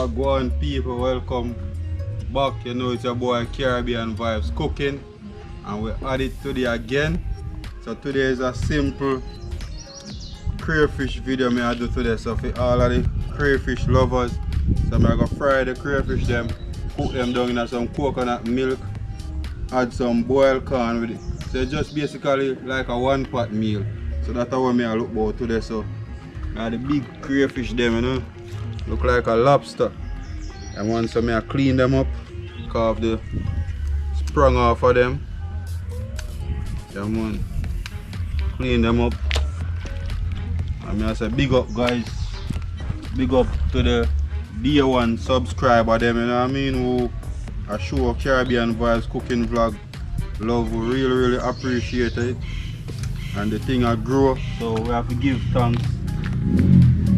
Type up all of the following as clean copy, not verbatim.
Wagwan people, welcome back. You know it's your boy Caribbean Vibes cooking, and we add it today again. So today is a simple crayfish video me I do today. So for all of the crayfish lovers, so I'm gonna fry the crayfish them, cook them down in some coconut milk, add some boiled corn with it. So it's just basically like a one pot meal. So that's how I look about today. So the big crayfish them, you know, look like a lobster. And once I clean them up, carve the sprung off of them. Come on, clean them up. And I say big up guys, big up to the day one subscriber them, you know what I mean, who I show Caribbean Vibes cooking vlog love, we really appreciate it. And the thing I grow, so we have to give thanks.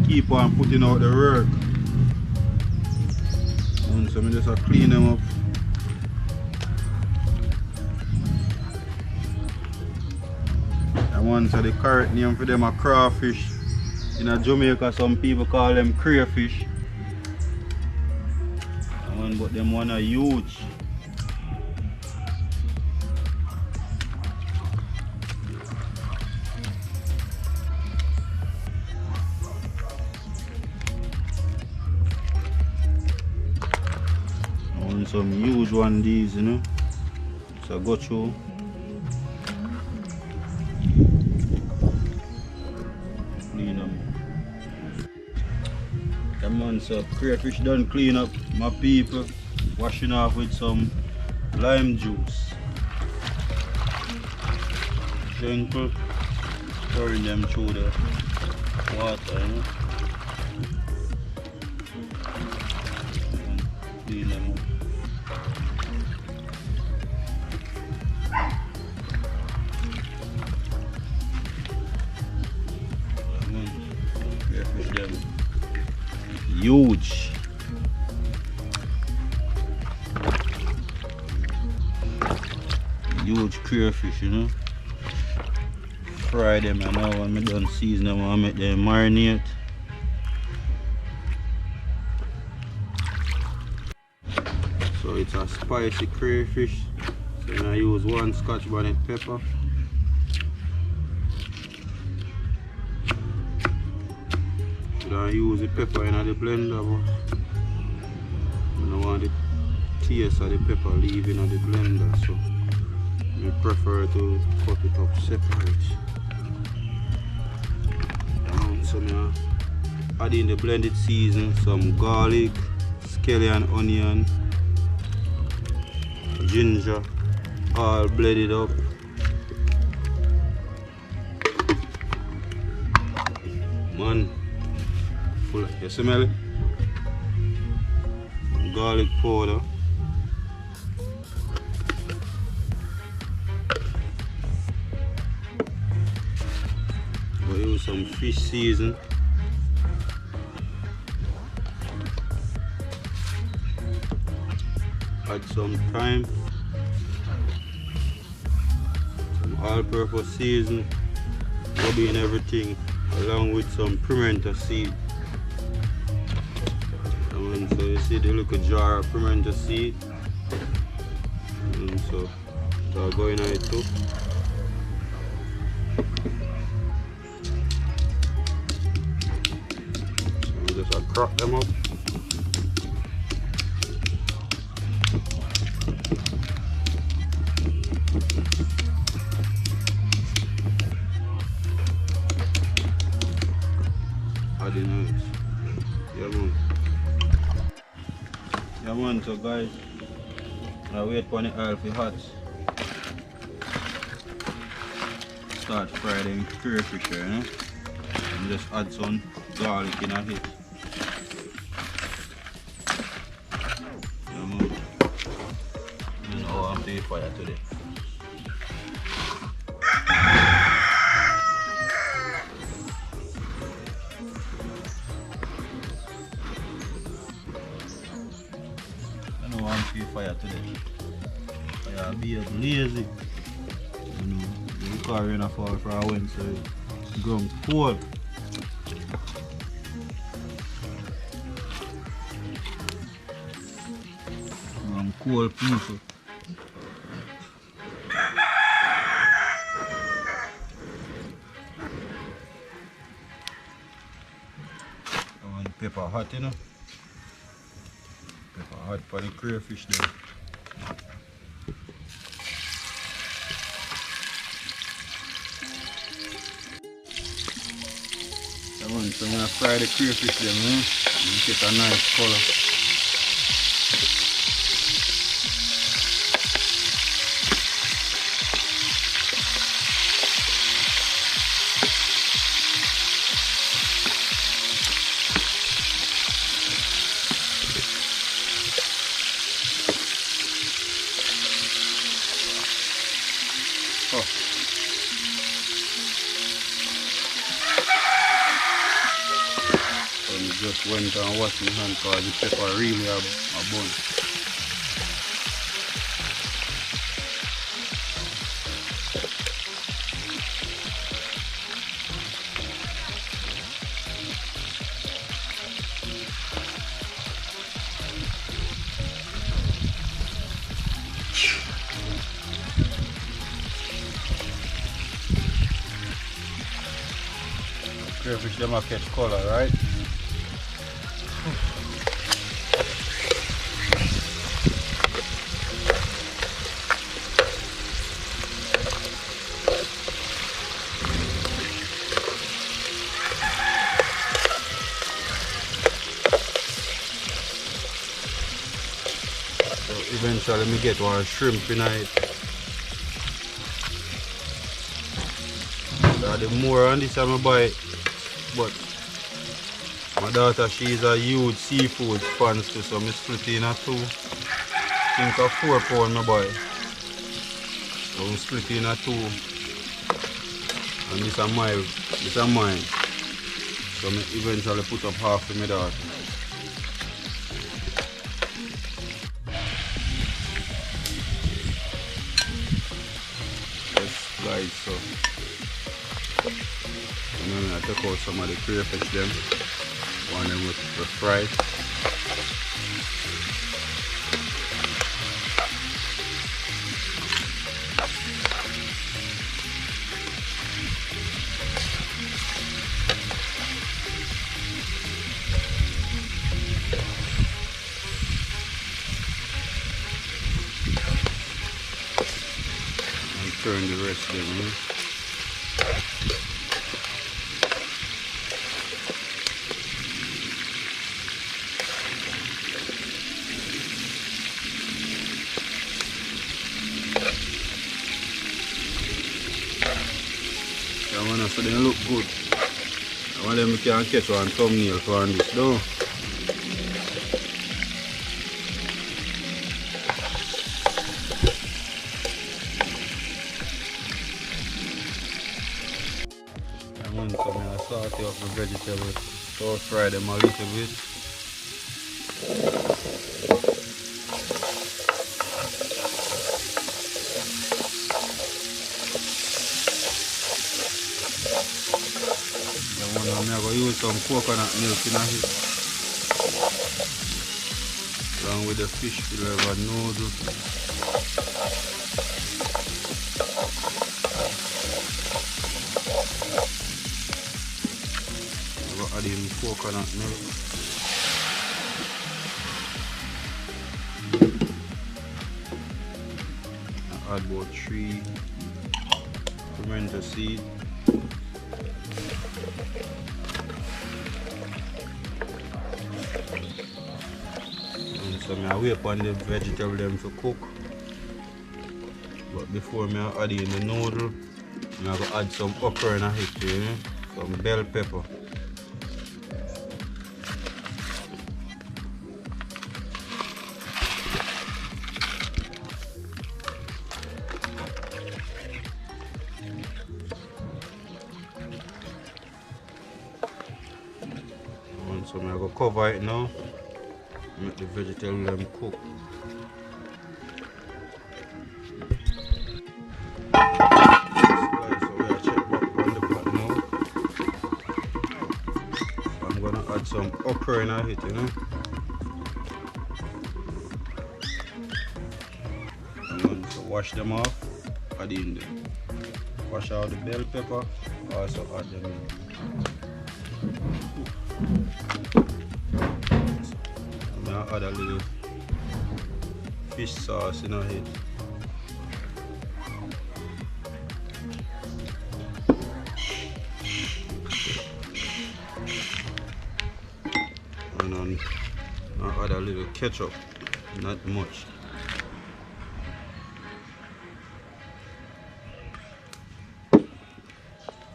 Keep on putting out the work. And so I just clean them up. And once the correct name for them are crawfish. In Jamaica some people call them crayfish. But them one are huge. Some huge one these, you know. So go through. Clean them. Come on, so crayfish done clean up, my people. Washing off with some lime juice. Gentle. Pouring them through the water, you know. Clean them up. Huge. Huge crayfish, you know. Fry them, and now when I done season them, I make them marinate. So it's a spicy crayfish. So I use 1 Scotch bonnet pepper. I use the pepper in the blender, but I don't want the taste of the pepper leaving in the blender, so I prefer to cut it up separate. So I add in the blended season, some garlic, scallion onion, ginger, all blended up. Man. You smell it? Garlic powder. We'll use some fish season. Add some thyme. Some all-purpose season. Rub in everything along with some pimento seed. So you see the little jar of pimento seed, and so I'll go in it too. So just crack them up. Add in it. Yeah, man. Yeah man, so guys, I wait for the oil to hot. Start frying the crayfish here, you know? And just add some garlic in it. Yeah man. You know I'm doing fire today. Fire today. Fire be lazy. You know, the car rain fall for a wind, so it's ground cold. cool people. I want pepper hot, you know. Pepper hot for the crayfish then. I want some fry the crayfish then, you know. You get a nice color. Just went and washed my hand because the pepper really a bun. Crayfish them a catch color, right? Eventually me get one shrimp in it. The more on this I buy, but my daughter, she is a huge seafood fan too, so I split in a two. I think a 4 pound I buy. So I split in a two. And this is mine. So I eventually put up half for my daughter. So and then I took out some of the crayfish them, one of them with fried. And turn the rest of them in. So they look good. I want them can catch one thumbnail for this though. I want some salty of the vegetables, so fry them a little bit. I'm going to use some coconut milk in it, along with the fish flavor noodle. I'm going to add in coconut milk. I add about 3 pimento seeds. So I wait upon the vegetable them to cook. But before I add in the noodle, I'm going to add some okra in it, you know? Some bell pepper. So I'm going to cover it now. Make the vegetable them cook. So we are check back on the pot now. I'm gonna add some okra in it, you know. wash them off, add in them. Wash out the bell pepper, also add them in. I'm gonna add a little fish sauce in it. And then I'll add a little ketchup, not much.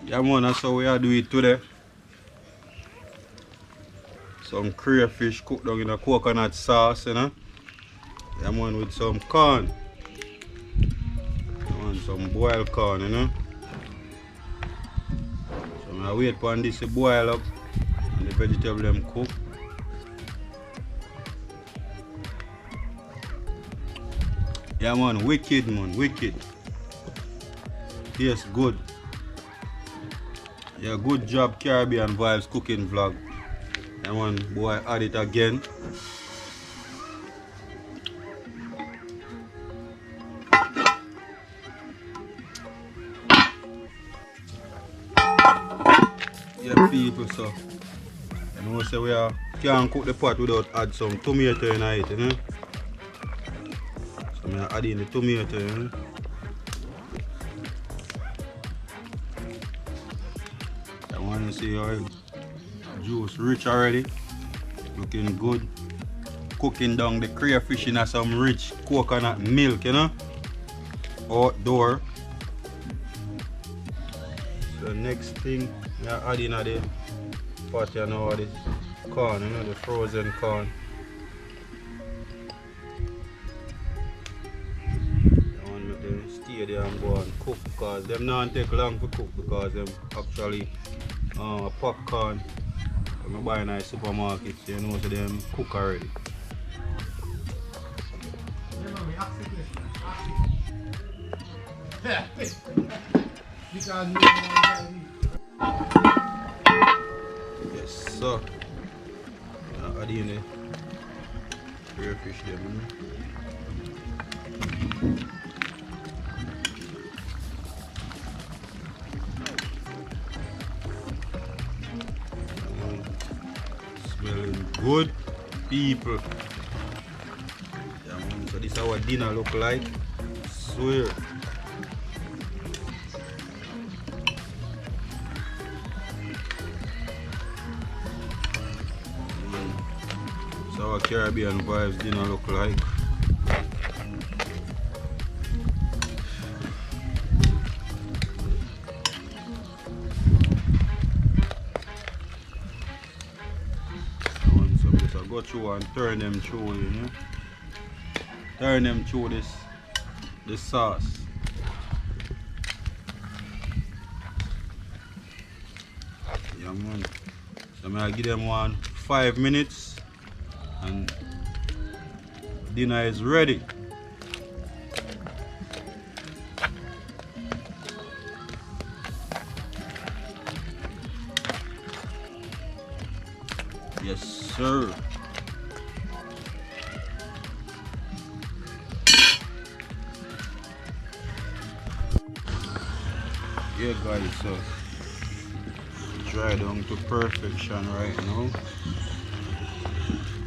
Yeah man, that's how we are do it today. Some crayfish cooked down in a coconut sauce, you know. Yeah man, with some corn. Yeah, man, some boiled corn, you know. So I wait for this to boil up and the vegetable them cook. Yeah man, wicked man, wicked. Tastes good. Yeah, good job Caribbean Vibes cooking vlog. Yeah man, boy, add it again. Yeah people, so you know, say we can't cook the pot without add some tomato in it, you know. So I'm adding the tomato, you know. I want to see how juice rich already, looking good. Cooking down the crayfish in some rich coconut milk, you know, outdoor. So next thing we are adding at the pot, you know, the corn, you know, the frozen corn. I want to make them stay there and go and cook, because them not take long to cook, because them actually popcorn I buy in a supermarket, so you know, so them cook already. Yes, so add in the crayfish there, smelling good, people. Yeah, man. So this is how our dinner look like. Swear. So our Caribbean Vibes dinner look like. Go through and turn them through, you know. Turn them through this sauce. Yeah man. So I'm gonna give them 5 minutes and dinner is ready. Yes sir. Yeah guys, so dry down to perfection right now.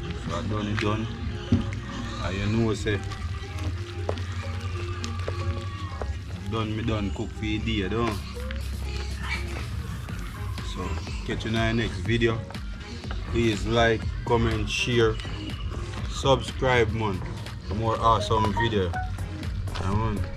So I done it done. And you know say done cook for the day, don't? So catch you in the next video. Please like, comment, share, subscribe man for more awesome video. Come on.